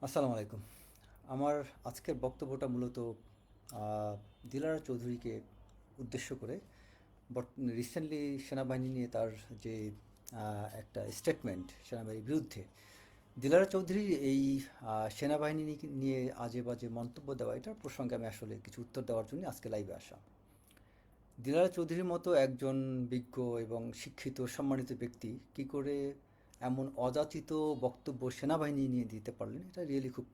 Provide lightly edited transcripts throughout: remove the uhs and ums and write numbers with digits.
আসসালামু আলাইকুম। আমার আজকের বক্তব্যটা মূলত দিলারা চৌধুরীকে উদ্দেশ্য করে। রিসেন্টলি সেনাবাহিনী নিয়ে তার যে একটা স্টেটমেন্ট সেনাবাহিনীর বিরুদ্ধে, দিলারা চৌধুরীর এই সেনাবাহিনী নিয়ে আজে বাজে মন্তব্য দেওয়া, এটার প্রসঙ্গে আমি আসলে কিছু উত্তর দেওয়ার জন্য আজকে লাইভে আসা। দিলারা চৌধুরীর মতো একজন বিজ্ঞ এবং শিক্ষিত সম্মানিত ব্যক্তি কি করে এমন অযাচিত বক্তব্য সেনাবাহিনী নিয়ে দিতে পারলেন, এটা রিয়েলি খুব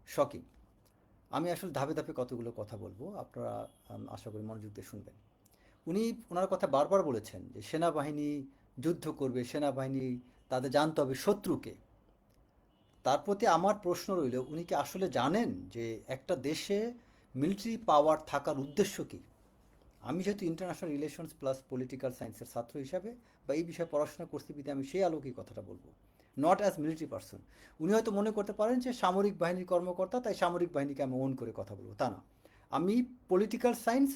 শকিং। আমি আসলে ধাপে ধাপে কতগুলো কথা বলবো, আপনারা আশা করি মনোযোগ দিয়ে শুনবেন। উনি ওনার কথা বারবার বলেছেন যে সেনাবাহিনী যুদ্ধ করবে, সেনাবাহিনী তাদের জানতে হবে শত্রুকে। তার প্রতি আমার প্রশ্ন রইল, উনি কি আসলে জানেন যে একটা দেশে মিলিটারি পাওয়ার থাকার উদ্দেশ্য কী? আমি যেহেতু ইন্টারন্যাশনাল রিলেশনস প্লাস পলিটিক্যাল সায়েন্সের ছাত্র হিসাবে বা এই বিষয়ে পড়াশোনা করতে বিধে আমি সেই আলোকেই কথাটা বলবো, নট অ্যাজ মিলিটারি পার্সন। উনি হয়তো মনে করতে পারেন যে সামরিক বাহিনীর কর্মকর্তা, তাই সামরিক বাহিনীকে আমি ওন করে কথা বলবো, তা না। আমি পলিটিক্যাল সায়েন্স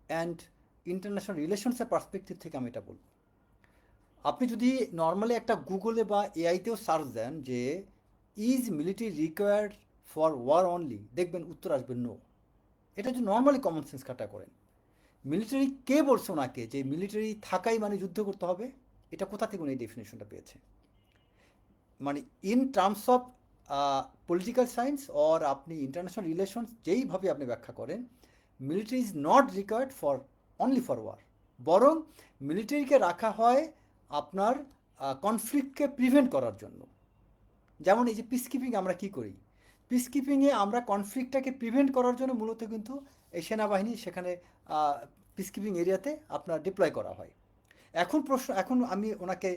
অ্যান্ড ইন্টারন্যাশনাল রিলেশনসের পার্সপেক্টিভ থেকে আমি এটা বলবো। আপনি যদি নর্মালি একটা গুগলে বা এআইতেও সার্চ দেন যে is military required for war only, দেখবেন উত্তর আসবে নো। এটা যদি নর্মালি কমন সেন্স খাটা করেন, মিলিটারি কে বলছে ওনাকে যে মিলিটারি থাকাই মানে যুদ্ধ করতে হবে? এটা কোথা থেকে উনি এই ডেফিনেশনটা পেয়েছে? মানে in terms of political science or আপনি ইন্টারন্যাশনাল রিলেশনস যেইভাবে আপনি ব্যাখ্যা করেন, military is not required for only for war. বরং মিলিটারিকে রাখা হয় আপনার কনফ্লিক্টকে প্রিভেন্ট করার জন্য। যেমন এই যে পিস কিপিং আমরা কী করি, পিস কিপিংয়ে আমরা কনফ্লিক্টটাকে প্রিভেন্ট করার জন্য মূলত কিন্তু এই সেনাবাহিনী সেখানে পিস কিপিং এরিয়াতে আপনার ডিপ্লয় করা হয়। এখন আমি ওনাকে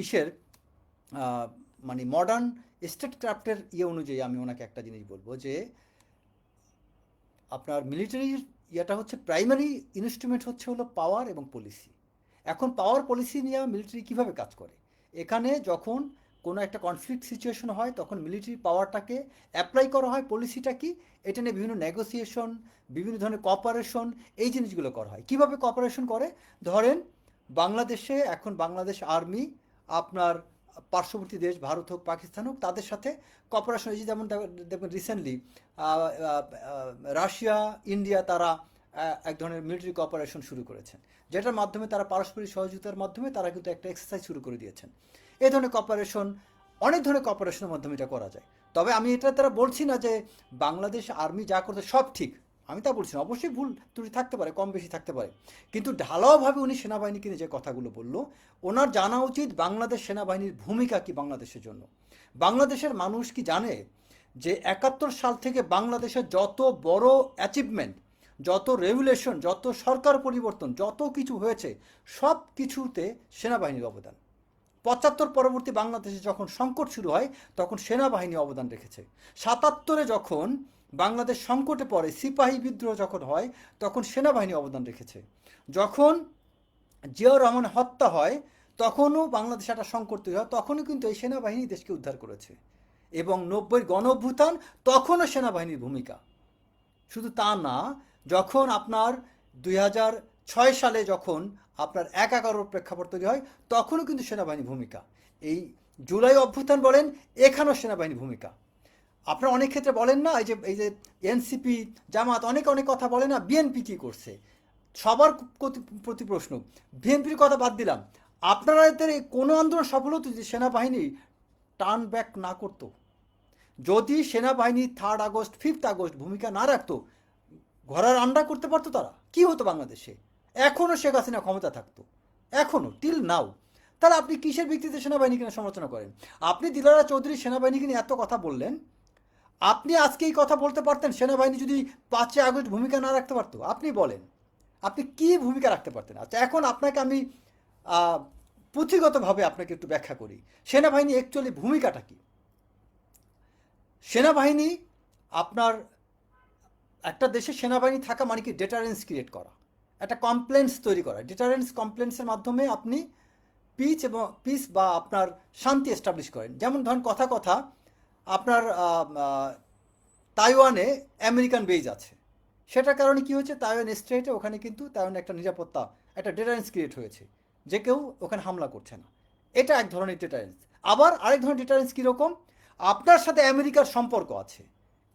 ইসের আহ, মানে মডার্ন স্টেট ক্রাফটের অনুযায়ী আমি ওনাকে একটা জিনিস বলবো যে আপনার মিলিটারির ইয়েটা হচ্ছে প্রাইমারি ইনস্ট্রুমেন্ট হচ্ছে হলো পাওয়ার এবং পলিসি। এখন পাওয়ার পলিসি নিয়ে মিলিটারি কীভাবে কাজ করে, এখানে যখন কোনো একটা কনফ্লিক্ট সিচুয়েশন হয় তখন মিলিটারি পাওয়ারটাকে অ্যাপ্লাই করা হয়। পলিসিটা কি, এটা নিয়ে বিভিন্ন নেগোসিয়েশন, বিভিন্ন ধরনের কপারেশন, এই জিনিসগুলো করা হয়। কীভাবে কপারেশন করে, ধরেন বাংলাদেশে এখন বাংলাদেশ আর্মি আপনার পার্শ্ববর্তী দেশ ভারত হোক পাকিস্তান হোক তাদের সাথে কপারেশন, এই যে যেমন দেখবেন রিসেন্টলি রাশিয়া ইন্ডিয়া তারা এক ধরনের মিলিটারি কপারেশন শুরু করেছেন, যেটার মাধ্যমে তারা পারস্পরিক সহযোগিতার মাধ্যমে তারা কিন্তু একটা এক্সারসাইজ শুরু করে দিয়েছেন। এই ধরনের কপারেশন, অনেক ধরনের কপারেশনের মাধ্যমে এটা করা যায়। তবে আমি এটা তারা বলছি না যে বাংলাদেশ আর্মি যা করতে সব ঠিক, আমি তা বলছি না। অবশ্যই ভুল ত্রুটি থাকতে পারে, কম বেশি থাকতে পারে, কিন্তু ঢালাওভাবে উনি সেনাবাহিনীকে নিয়ে যে কথাগুলো বললো, ওনার জানা উচিত বাংলাদেশ সেনাবাহিনীর ভূমিকা কি বাংলাদেশের জন্য। বাংলাদেশের মানুষ কি জানে যে 71 সাল থেকে বাংলাদেশের যত বড় অ্যাচিভমেন্ট, যত রেগুলেশন, যত সরকার পরিবর্তন, যত কিছু হয়েছে, সব কিছুতে সেনাবাহিনীর অবদান। 75 পরবর্তী বাংলাদেশে যখন সংকট শুরু হয় তখন সেনাবাহিনী অবদান রেখেছে। 77-এ যখন বাংলাদেশ সংকটে পড়ে, সিপাহী বিদ্রোহ যখন হয়, তখন সেনাবাহিনী অবদান রেখেছে। যখন জিয়াউর রহমান হত্যা হয় তখনও বাংলাদেশে একটা সংকট তৈরি হয়, তখনও কিন্তু এই সেনাবাহিনী দেশকে উদ্ধার করেছে। এবং 90-এর গণ অভ্যুত্থান, তখনও সেনাবাহিনীর ভূমিকা। শুধু তা না, যখন আপনার 2006 সালে যখন আপনার 11-11 প্রেক্ষাপট তৈরি হয়, তখনও কিন্তু সেনাবাহিনীর ভূমিকা। এই জুলাই অভ্যুত্থান বলেন, এখানেও সেনাবাহিনীর ভূমিকা। আপনারা অনেক ক্ষেত্রে বলেন না, এই যে এনসিপি জামাত অনেক অনেক কথা বলে না, বিএনপি কী করছে। সবার প্রতি প্রশ্ন, বিএনপির কথা বাদ দিলাম, আপনাদের এই কোনো আন্দোলন সফল হতো যদি সেনাবাহিনী টার্ন ব্যাক না করতো, যদি সেনাবাহিনী 3 আগস্ট 5 আগস্ট ভূমিকা না রাখতো, ঘোড়ার আন্ডা করতে পারতো তারা, কি হতো বাংলাদেশে? এখনও শেখ হাসিনা ক্ষমতা থাকতো, এখনও টিল নাও। তাহলে আপনি কিসের ভিত্তিতে সেনাবাহিনীকে নিয়ে সমালোচনা করেন? আপনি দিলারা চৌধুরী সেনাবাহিনীকে নিয়ে এত কথা বললেন, আপনি আজকে এই কথা বলতে পারতেন সেনাবাহিনী যদি 5 আগস্ট ভূমিকা না রাখতে পারতো? আপনি বলেন, আপনি কি ভূমিকা রাখতে পারতেন? আচ্ছা, এখন আপনাকে আমি পুঁথিগতভাবে আপনাকে একটু ব্যাখ্যা করি সেনাবাহিনী অ্যাকচুয়ালি ভূমিকাটা কী। সেনাবাহিনী আপনার একটা দেশে সেনাবাহিনী থাকা মানে কি, ডেটারেন্স ক্রিয়েট করা, একটা কমপ্লেন্স তৈরি করা। ডেটারেন্স কমপ্লেন্সের মাধ্যমে আপনি পিস বা আপনার শান্তি এস্টাবলিশ করেন। যেমন ধরেন কথা কথা আপনার তাইওয়ানে আমেরিকান বেজ আছে, সেটার কারণে কি হয়েছে, তাইওয়ান স্ট্রেটে ওখানে কিন্তু তাইওয়ানে একটা নিরাপত্তা, একটা ডেটারেন্স ক্রিয়েট হয়েছে, যে কেউ ওখানে হামলা করছে না। এটা এক ধরনের ডেটারেন্স। আবার আরেক ধরনের ডেটারেন্স কীরকম, আপনার সাথে আমেরিকার সম্পর্ক আছে,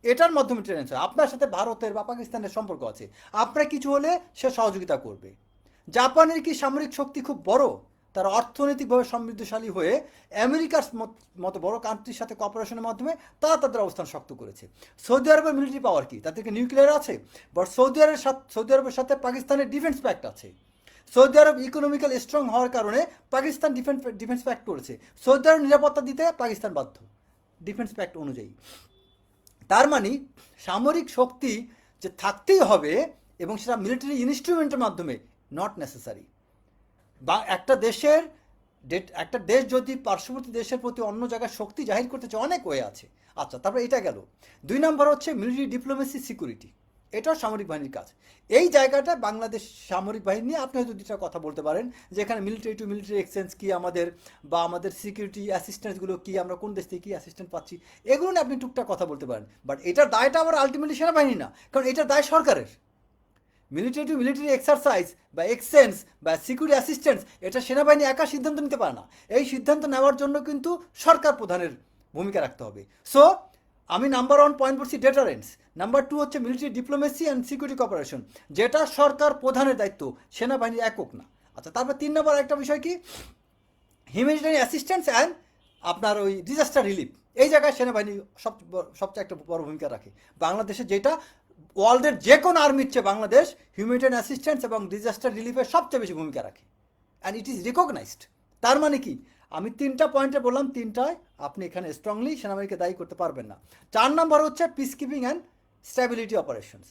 এটার মাধ্যমে ট্রেন হয়। আপনার সাথে ভারতের বা পাকিস্তানের সম্পর্ক আছে, আপনার কিছু হলে সে সহযোগিতা করবে। জাপানের কি সামরিক শক্তি খুব বড়? তারা অর্থনৈতিকভাবে সমৃদ্ধশালী হয়ে আমেরিকার মতো বড় কান্ট্রির সাথে কপারেশনের মাধ্যমে তারা তাদের অবস্থান শক্ত করেছে। সৌদি আরবের মিলিটারি পাওয়ার কি? তাদেরকে নিউক্লিয়ার আছে, বাট সৌদি আরবের সাথে পাকিস্তানের ডিফেন্স প্যাক্ট আছে। সৌদি আরব ইকোনমিক্যাল স্ট্রং হওয়ার কারণে পাকিস্তান ডিফেন্স প্যাক্ট করেছে। সৌদি আরব নিরাপত্তা দিতে পাকিস্তান বাধ্য ডিফেন্স প্যাক্ট অনুযায়ী। তার মানে সামরিক শক্তি যে থাকতেই হবে এবং সেটা মিলিটারি ইনস্ট্রুমেন্টের মাধ্যমে নট নেসেসারি। বা একটা দেশ যদি পার্শ্ববর্তী দেশের প্রতি অন্য জায়গায় শক্তি জাহির করতে চায়, অনেক ওয়ে আছে। আচ্ছা, তারপরে এটা গেল। 2 নম্বর হচ্ছে মিলিটারি ডিপ্লোমেসি সিকিউরিটি, এটাও সামরিক বাহিনীর কাজ। এই জায়গাটা বাংলাদেশ সামরিক বাহিনী নিয়ে আপনি হয়তো দুটা কথা বলতে পারেন, যেখানে মিলিটারি টু মিলিটারি এক্সচেঞ্জ কী আমাদের, বা আমাদের সিকিউরিটি অ্যাসিস্ট্যান্সগুলো কী, আমরা কোন দেশ থেকে কী অ্যাসিস্ট্যান্ট পাচ্ছি, এগুলো নিয়ে আপনি টুকটাক কথা বলতে পারেন। বাট এটার দায়টা আবার আলটিমেটলি সেনাবাহিনী না, কারণ এটার দায় সরকারের। মিলিটারি টু মিলিটারি এক্সারসাইজ বা এক্সচেঞ্জ বা সিকিউরিটি অ্যাসিস্ট্যান্স, এটা সেনাবাহিনী একা সিদ্ধান্ত নিতে পারে না। এই সিদ্ধান্ত নেওয়ার জন্য কিন্তু সরকার প্রধানের ভূমিকা রাখতে হবে। সো আমি নাম্বার 1 পয়েন্ট বলছি ডেটারেন্স, নাম্বার 2 হচ্ছে military diplomacy and security cooperation, যেটা সরকার প্রধানের দায়িত্ব, সেনাবাহিনীর একক না। আচ্ছা, তারপর 3 নম্বর একটা বিষয় কি, হিউম্যানিটারিয়ান অ্যাসিস্ট্যান্স অ্যান্ড আপনার ওই ডিজাস্টার রিলিফ। এই জায়গায় সেনাবাহিনী সবচেয়ে একটা বড় ভূমিকা রাখে। বাংলাদেশে যেটা ওয়ার্ল্ডের যে কোনো আর্মির চেয়ে বাংলাদেশ হিউম্যানিটারিয়ান অ্যাসিস্ট্যান্স এবং ডিজাস্টার রিলিফে সবচেয়ে বেশি ভূমিকা রাখে, অ্যান্ড ইট ইজ রিকগনাইজড। তার মানে কি, আমি 3টা পয়েন্টে বললাম, 3টায় আপনি এখানে স্ট্রংলি সেনাবাহিনীকে দায়ী করতে পারবেন না। 4 নম্বর হচ্ছে piece keeping and stability operations.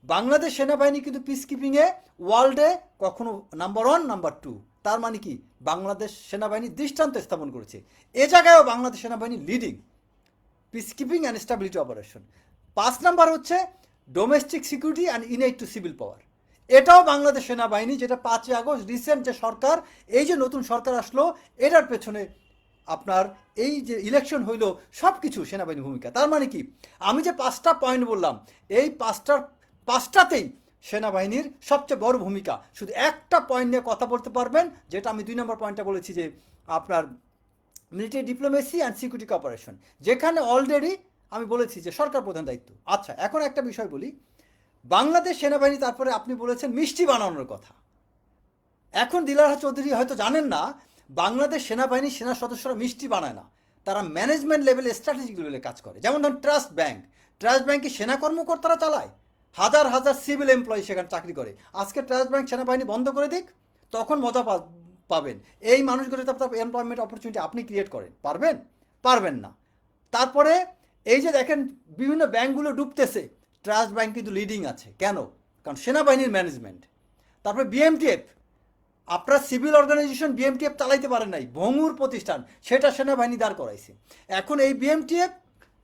Bangladesh সেনাবাহিনী কিন্তু পিস কিপিংয়ে ওয়ার্ল্ডে কখনো নাম্বার 1 নাম্বার 2। তার মানে কি, বাংলাদেশ সেনাবাহিনী দৃষ্টান্ত স্থাপন করেছে। এ জায়গায়ও বাংলাদেশ সেনাবাহিনী leading peace keeping and stability operation. 5 number হচ্ছে domestic security and in aid to civil power. এটাও বাংলাদেশ সেনাবাহিনী, যেটা 5ই আগস্ট রিসেন্ট যে সরকার, এই যে নতুন সরকার আসলো, এটার পেছনে আপনার এই যে ইলেকশন হইল, সব কিছু সেনাবাহিনীর ভূমিকা। তার মানে কি, আমি যে 5টা পয়েন্ট বললাম, এই 5টাতেই সেনাবাহিনীর সবচেয়ে বড় ভূমিকা। শুধু একটা পয়েন্ট নিয়ে কথা বলতে পারবেন, যেটা আমি 2 নম্বর পয়েন্টটা বলেছি, যে আপনার military diplomacy and security cooperation, যেখানে অলরেডি আমি বলেছি যে সরকার প্রধান দায়িত্ব। আচ্ছা, এখন একটা বিষয় বলি, বাংলাদেশ সেনাবাহিনী, তারপরে আপনি বলেছেন মিষ্টি বানানোর কথা। এখন দিলারা চৌধুরী হয়তো জানেন না, বাংলাদেশ সেনাবাহিনীর সেনা সদস্যরা মিষ্টি বানায় না, তারা ম্যানেজমেন্ট লেভেলে, স্ট্র্যাটেজিক লেভেলে কাজ করে। যেমন ধরুন ট্রাস্ট ব্যাংকে সেনা কর্মকর্তারা চালায়, হাজার হাজার সিভিল এমপ্লয়ি সেখানে চাকরি করে। আজকে ট্রাস্ট ব্যাংক সেনাবাহিনী বন্ধ করে দিক, তখন মজা পাবেন। এই মানুষগুলো আপনার এমপ্লয়মেন্ট অপরচুনিটি আপনি ক্রিয়েট করেন, পারবেন? পারবেন না। তারপরে এই যে দেখেন বিভিন্ন ব্যাংকগুলো ডুবতেছে, ট্রাস্ট ব্যাংক কিন্তু লিডিং আছে। কেন? কারণ সেনাবাহিনীর ম্যানেজমেন্ট। তারপরে বিএমটিএফ, আপনার সিভিল অর্গানাইজেশন বিএমটিএফ চালাইতে পারেন নাই, ভঙ্গুর প্রতিষ্ঠান, সেটা সেনাবাহিনী দাঁড় করাইছে। এখন এই বিএমটিএফ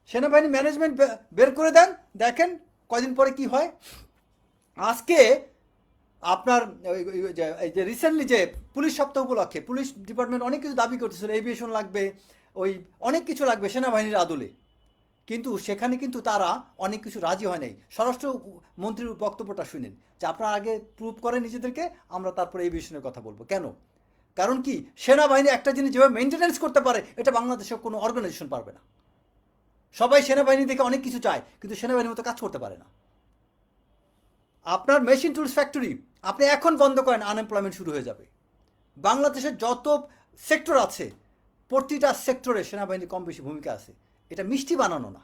সেনাবাহিনী ম্যানেজমেন্ট বের করে দেন, দেখেন কয়দিন পরে কি হয়। আজকে আপনার এই যে রিসেন্টলি যে পুলিশ সপ্তাহ উপলক্ষে পুলিশ ডিপার্টমেন্ট অনেক কিছু দাবি করতেছিল, এভিয়েশন লাগবে, ওই অনেক কিছু লাগবে সেনাবাহিনীর আদলে, কিন্তু সেখানে কিন্তু তারা অনেক কিছু রাজি হয় নাই। স্বরাষ্ট্র মন্ত্রীর বক্তব্যটা শুনেন, যে আপনারা আগে প্রুভ করেন নিজেদেরকে, আমরা তারপরে এই বিষয়ে কথা বলবো। কেন? কারণ কি, সেনাবাহিনী একটা জিনিস যেভাবে মেনটেন্যান্স করতে পারে, এটা বাংলাদেশের কোনো অর্গানাইজেশন পারবে না। সবাই সেনাবাহিনী থেকে অনেক কিছু চায়, কিন্তু সেনাবাহিনীর মতো কাজ করতে পারে না। আপনার মেশিন টুলস ফ্যাক্টরি আপনি এখন বন্ধ করেন, আনএমপ্লয়মেন্ট শুরু হয়ে যাবে। বাংলাদেশের যত সেক্টর আছে, প্রতিটা সেক্টরে সেনাবাহিনীর কম বেশি ভূমিকা আছে। এটা মিষ্টি বানানো না,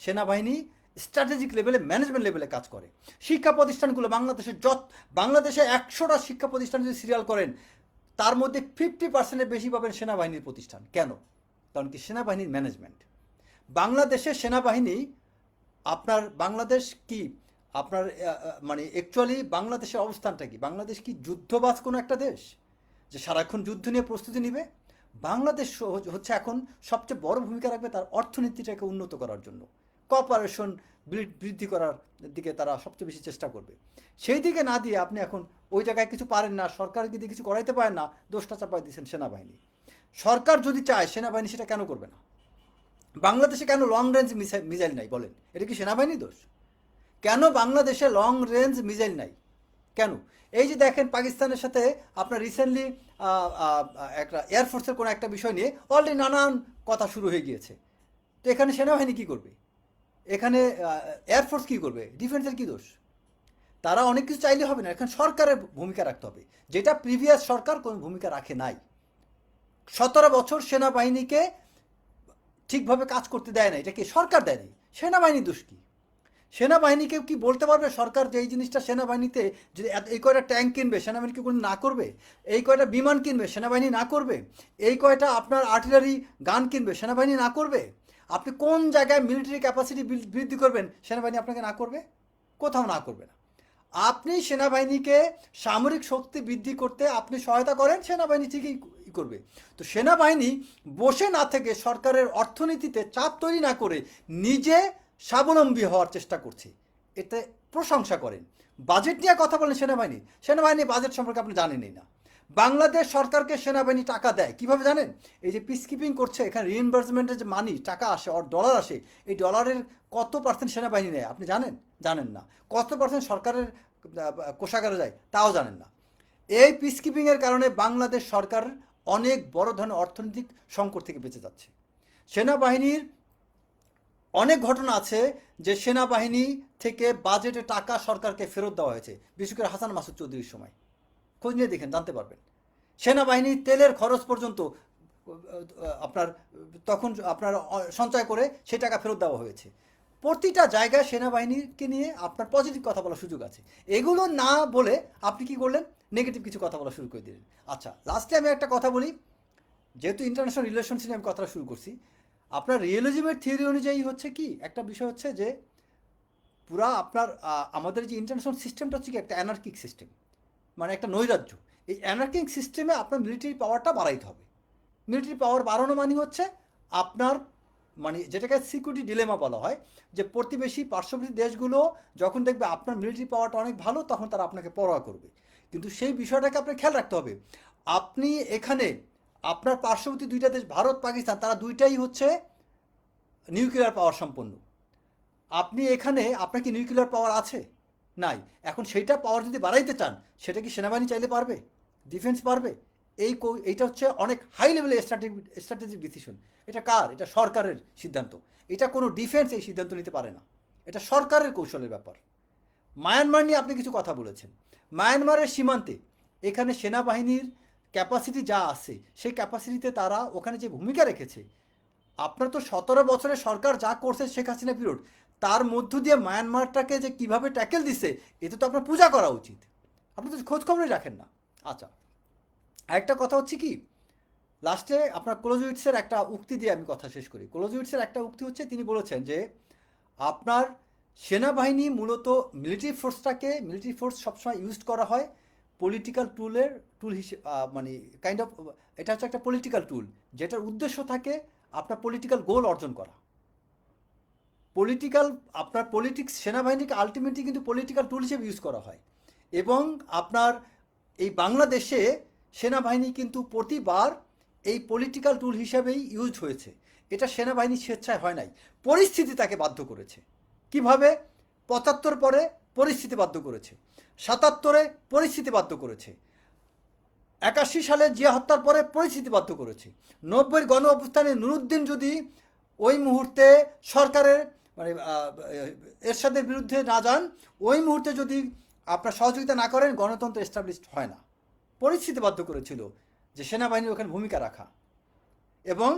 সেনাবাহিনী স্ট্র্যাটেজিক লেভেলে, ম্যানেজমেন্ট লেভেলে কাজ করে। শিক্ষা প্রতিষ্ঠানগুলো বাংলাদেশে 100টা শিক্ষা প্রতিষ্ঠান যদি সিরিয়াল করেন, তার মধ্যে 50%-এর বেশি পাবেন সেনাবাহিনীর প্রতিষ্ঠান। কেন? কারণ কি, সেনাবাহিনীর ম্যানেজমেন্ট। বাংলাদেশের সেনাবাহিনী, আপনার বাংলাদেশ কি আপনার মানে অ্যাকচুয়ালি বাংলাদেশের অবস্থানটা কি? বাংলাদেশ কি যুদ্ধবাজ কোনো একটা দেশ যে সারাক্ষণ যুদ্ধ নিয়ে প্রস্তুতি নিবে? বাংলাদেশ হচ্ছে এখন সবচেয়ে বড় ভূমিকা রাখবে তার অর্থনীতিটাকে উন্নত করার জন্য, কপারেশন বৃদ্ধি করার দিকে তারা সবচেয়ে বেশি চেষ্টা করবে। সেই দিকে না দিয়ে আপনি এখন ওই জায়গায় কিছু পারেন না, সরকারকে দিয়ে কিছু করাইতে পারেন না, দোষটা চাপাই দিয়েছেন সেনাবাহিনী। সরকার যদি চায়, সেনাবাহিনী সেটা কেন করবে না? বাংলাদেশে কেন লং রেঞ্জ মিসাইল নাই বলেন? এটা কি সেনাবাহিনীর দোষ? কেন বাংলাদেশে লং রেঞ্জ মিসাইল নাই? কেন? এই যে দেখেন পাকিস্তানের সাথে আপনার রিসেন্টলি একটা এয়ারফোর্সের কোনো একটা বিষয় নিয়ে অলরেডি নানান কথা শুরু হয়ে গিয়েছে। তো এখানে সেনাবাহিনী কী করবে? এখানে এয়ারফোর্স কী করবে? ডিফেন্সের কী দোষ? তারা অনেক কিছু চাইলে হবে না, এখানে সরকারের ভূমিকা রাখতে হবে, যেটা প্রিভিয়াস সরকার কোনো ভূমিকা রাখে নাই। 17 বছর সেনাবাহিনীকে ঠিকভাবে কাজ করতে দেয় না, এটা কি সরকার দেয়নি? সেনাবাহিনীর দোষ কী? সেনাবাহিনীকে কি বলতে পারবে সরকার যে এই জিনিসটা সেনাবাহিনীতে যদি এই কয়টা ট্যাঙ্ক কিনবে সেনাবাহিনী কি কোনো না করবে? এই কয়টা বিমান কিনবে সেনাবাহিনী না করবে? এই কয়টা আপনার আর্টিলারি গান কিনবে সেনাবাহিনী না করবে? আপনি কোন জায়গায় মিলিটারি ক্যাপাসিটি বৃদ্ধি করবেন সেনাবাহিনী আপনাকে না করবে? কোথাও না করবে না। আপনি সেনাবাহিনীকে সামরিক শক্তি বৃদ্ধি করতে আপনি সহায়তা করেন, সেনাবাহিনী ঠিকই করবে। তো সেনাবাহিনী বসে না থেকে সরকারের অর্থনীতিতে চাপ তৈরি না করে নিজে স্বাবলম্বী হওয়ার চেষ্টা করছে, এতে প্রশংসা করেন। বাজেট নিয়ে কথা বলেন সেনাবাহিনী বাজেট সম্পর্কে আপনি জানেনই না। বাংলাদেশ সরকারকে সেনাবাহিনী টাকা দেয় কিভাবে জানেন? এই যে পিস কিপিং করছে, এখানে রিইম্বার্সমেন্টের যে মানি টাকা আসে আর ডলার আসে, এই ডলারের কত পার্সেন্ট সেনাবাহিনী নেয় আপনি জানেন? জানেন না। কত পার্সেন্ট সরকারের কোষাগারে যায় তাও জানেন না। এই পিস কিপিংয়ের কারণে বাংলাদেশ সরকার অনেক বড় ধরনের অর্থনৈতিক সংকট থেকে বেঁচে যাচ্ছে। সেনাবাহিনীর অনেক ঘটনা আছে যে সেনাবাহিনী থেকে বাজেটে টাকা সরকারকে ফেরত দেওয়া হয়েছে, বিশেষ করে হাসান মাসুদ চৌধুরীর সময়। খোঁজ নিয়ে দেখেন, জানতে পারবেন। সেনাবাহিনীর তেলের খরচ পর্যন্ত আপনার তখন আপনার সঞ্চয় করে সেই টাকা ফেরত দেওয়া হয়েছে। প্রতিটা জায়গায় সেনাবাহিনীকে নিয়ে আপনার পজিটিভ কথা বলার সুযোগ আছে। এগুলো না বলে আপনি কি করলেন? নেগেটিভ কিছু কথা বলা শুরু করে দিলেন। আচ্ছা, লাস্টে আমি একটা কথা বলি, যেহেতু ইন্টারন্যাশনাল রিলেশনস নিয়ে আমি কথাটা শুরু করছি। আপনার রিয়েলিজমের থিওরি অনুযায়ী হচ্ছে কি একটা বিষয় হচ্ছে যে পুরা আপনার আমাদের যে ইন্টারন্যাশনাল সিস্টেমটা হচ্ছে কি একটা অ্যানার্কিক সিস্টেম, মানে একটা নৈরাজ্য। এই অ্যানার্কিক সিস্টেমে আপনার মিলিটারি পাওয়ারটা বাড়াইতে হবে। মিলিটারি পাওয়ার বাড়ানো মানে হচ্ছে আপনার মানে যেটাকে সিকিউরিটি ডিলেমা বলা হয়, যে প্রতিবেশী পার্শ্ববর্তী দেশগুলো যখন দেখবে আপনার মিলিটারি পাওয়ারটা অনেক ভালো তখন তারা আপনাকে পরোয়া করবে। কিন্তু সেই বিষয়টাকে আপনার খেয়াল রাখতে হবে। আপনি এখানে আপনার পার্শ্ববর্তী দুইটা দেশ ভারত পাকিস্তান, তারা দুইটাই হচ্ছে নিউক্লিয়ার পাওয়ার সম্পন্ন। আপনি এখানে আপনার কি নিউক্লিয়ার পাওয়ার আছে? নাই। এখন সেইটা পাওয়ার যদি বাড়াইতে চান, সেটা কি সেনাবাহিনী চাইলে পারবে? ডিফেন্স পারবে? এইটা হচ্ছে অনেক হাই লেভেলের স্ট্র্যাটেজিক ডিসিশন। এটা কার? এটা সরকারের সিদ্ধান্ত। এটা কোনো ডিফেন্স এই সিদ্ধান্ত নিতে পারে না, এটা সরকারের কৌশলের ব্যাপার। মায়ানমার নিয়ে আপনি কিছু কথা বলেছেন। মায়ানমারের সীমান্তে এখানে সেনাবাহিনীর ক্যাপাসিটি যা আছে সেই ক্যাপাসিটিতে তারা ওখানে যে ভূমিকা রেখেছে, আপনার তো 17 বছরের সরকার যা করছে শেখ হাসিনা পিরিয়ড, তার মধ্য দিয়ে মায়ানমারটাকে যে কিভাবে ট্যাকেল দিছে, এতে তো আপনার পূজা করা উচিত। আপনি তো খোঁজ খবরই রাখেন না। আচ্ছা, আরেকটা কথা হচ্ছে কি, লাস্টে আপনার ক্লোজউইটসের একটা উক্তি দিয়ে আমি কথা শেষ করি। ক্লোজউইটসের একটা উক্তি হচ্ছে, তিনি বলেছেন যে আপনার সেনাবাহিনী মূলত মিলিটারি ফোর্স সবসময় ইউজ করা হয় পলিটিক্যাল টুল হিসেবে, মানে কাইন্ড অফ এটা হচ্ছে একটা পলিটিক্যাল টুল, যেটার উদ্দেশ্য থাকে আপনার পলিটিক্যাল গোল অর্জন করা। আপনার পলিটিক্স সেনাবাহিনীকে আলটিমেটলি কিন্তু পলিটিক্যাল টুল হিসেবে ইউজ করা হয়। এবং আপনার এই বাংলাদেশে সেনাবাহিনী কিন্তু প্রতিবার এই পলিটিক্যাল টুল হিসাবেই ইউজ হয়েছে। এটা সেনাবাহিনী স্বেচ্ছায় হয় নাই, পরিস্থিতি তাকে বাধ্য করেছে। কিভাবে? 75 পরে পরিস্থিতি বাধ্য করেছে, 77-এ পরিস্থিতি বাধ্য করেছে, 81 সালে জিয়া হত্যার পরে পরিস্থিতি বাধ্য করেছে, 90-এর গণ অভ্যুত্থানে নুরুদ্দিন যদি ওই মুহূর্তে সরকারের মানে এরশাদের বিরুদ্ধে না যান, ওই মুহূর্তে যদি আপনার সহযোগিতা না করেন, গণতন্ত্র এস্টাবলিশড হয় না। পরিস্থিতি বাধ্য করেছিল যে সেনাবাহিনীর ওখানে ভূমিকা রাখা। এবং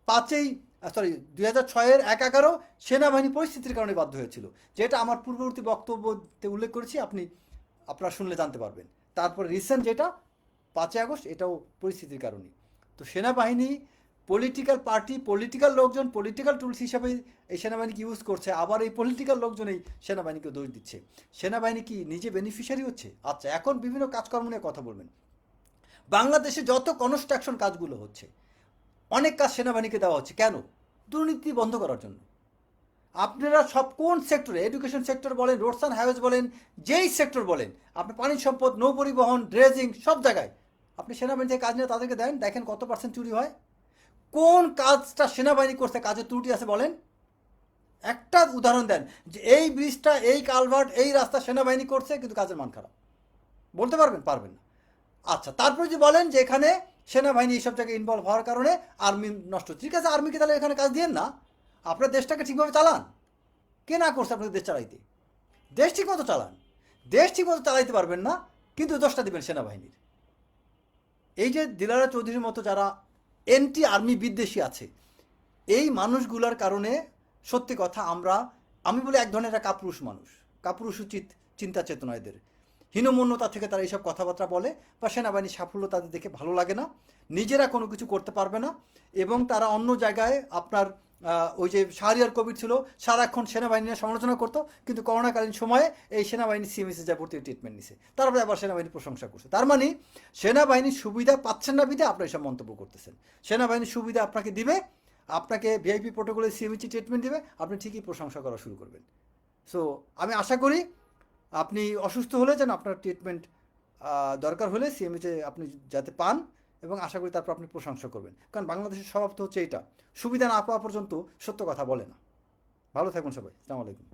2006-এর 1/11 সেনাবাহিনী পরিস্থিতির কারণে বাধ্য হয়েছিল, যেটা আমার পূর্ববর্তী বক্তব্যতে উল্লেখ করেছি, আপনারা শুনলে জানতে পারবেন। তারপর রিসেন্ট যেটা 5ই আগস্ট, এটাও পরিস্থিতির কারণে। তো সেনাবাহিনী পলিটিক্যাল পার্টি, পলিটিক্যাল লোকজন পলিটিক্যাল টুলস হিসাবে এই সেনাবাহিনীকে ইউজ করছে, আবার এই পলিটিক্যাল লোকজনই সেনাবাহিনীকে দোষ দিচ্ছে। সেনাবাহিনী কি নিজে বেনিফিশিয়ারি হচ্ছে? আচ্ছা, এখন বিভিন্ন কাজকর্ম নিয়ে কথা বলবেন। বাংলাদেশে যত কনস্ট্রাকশন কাজগুলো হচ্ছে, অনেক কাজ সেনাবাহিনীকে দেওয়া হচ্ছে কেন? দুর্নীতি বন্ধ করার জন্য। আপনারা সব কোন সেক্টরে, এডুকেশন সেক্টর বলেন, রোডস অ্যান্ড হাইওয়েজ বলেন, যেই সেক্টর বলেন, আপনি পানি সম্পদ, নৌ পরিবহন, ড্রেজিং, সব জায়গায় আপনি সেনাবাহিনী থেকে কাজ নিয়ে তাদেরকে দেন, দেখেন কত পার্সেন্ট চুরি হয়। কোন কাজটা সেনাবাহিনী করতে কাজের ত্রুটি আছে বলেন? একটা উদাহরণ দেন যে এই ব্রিজটা, এই কালভার্ট, এই রাস্তা সেনাবাহিনী করছে কিন্তু কাজের মান খারাপ। বলতে পারবেন? পারবেন না। আচ্ছা, তারপরে যদি বলেন যে এখানে সেনাবাহিনী এইসব জায়গায় ইনভলভ হওয়ার কারণে আর্মি নষ্ট হচ্ছে, ঠিক আছে, আর্মিকে তাহলে এখানে কাজ দিয়েন না। আপনার দেশটাকে ঠিকভাবে চালান। কে না করছে আপনাদের দেশ চালাইতে? দেশ ঠিকমতো চালান। দেশ ঠিকমতো চালাইতে পারবেন না, কিন্তু দোষটা দিবেন সেনাবাহিনীর। এই যে দিলারা চৌধুরীর মতো যারা এন্টি আর্মি বিদ্বেষী আছে, এই মানুষগুলার কারণে সত্যি কথা আমি বলি এক ধরনের একটা কাপুরুষ মানুষ, কাপুরুষ উচিত চিন্তা চেতনা এদের, হীনমন্যতা থেকে তারা এইসব কথাবার্তা বলে, বা সেনাবাহিনীর সাফল্য তাদের দেখে ভালো লাগে না, নিজেরা কোনো কিছু করতে পারবে না, এবং তারা অন্য জায়গায় আপনার ওই যে শাহরিয়ার কবির ছিল, সারাক্ষণ সেনাবাহিনীর সমালোচনা করতো, কিন্তু করোনাকালীন সময়ে এই সেনাবাহিনী সিএমএসে যাবতীয় ট্রিটমেন্ট নিছে, তারপরে আবার সেনাবাহিনীর প্রশংসা করছে। তার মানে সেনাবাহিনীর সুবিধা পাচ্ছেন না বিধে আপনি এসব মন্তব্য করতেছেন। সেনাবাহিনীর সুবিধা আপনাকে দিবে, আপনাকে ভিআইপি প্রোটোকলে সিএমএসি ট্রিটমেন্ট দিবে, আপনি ঠিকই প্রশংসা করা শুরু করবেন। সো আমি আশা করি আপনি অসুস্থ হলে যেন আপনার ট্রিটমেন্ট দরকার হলে সিএমএইচে আপনি যাতে পান, এবং আশা করি তারপর আপনি প্রশংসা করবেন। কারণ বাংলাদেশের স্বভাব তো হচ্ছে এইটা, সুবিধা না পাওয়া পর্যন্ত সত্য কথা বলে না। ভালো থাকবেন সবাই, আসসালামু আলাইকুম।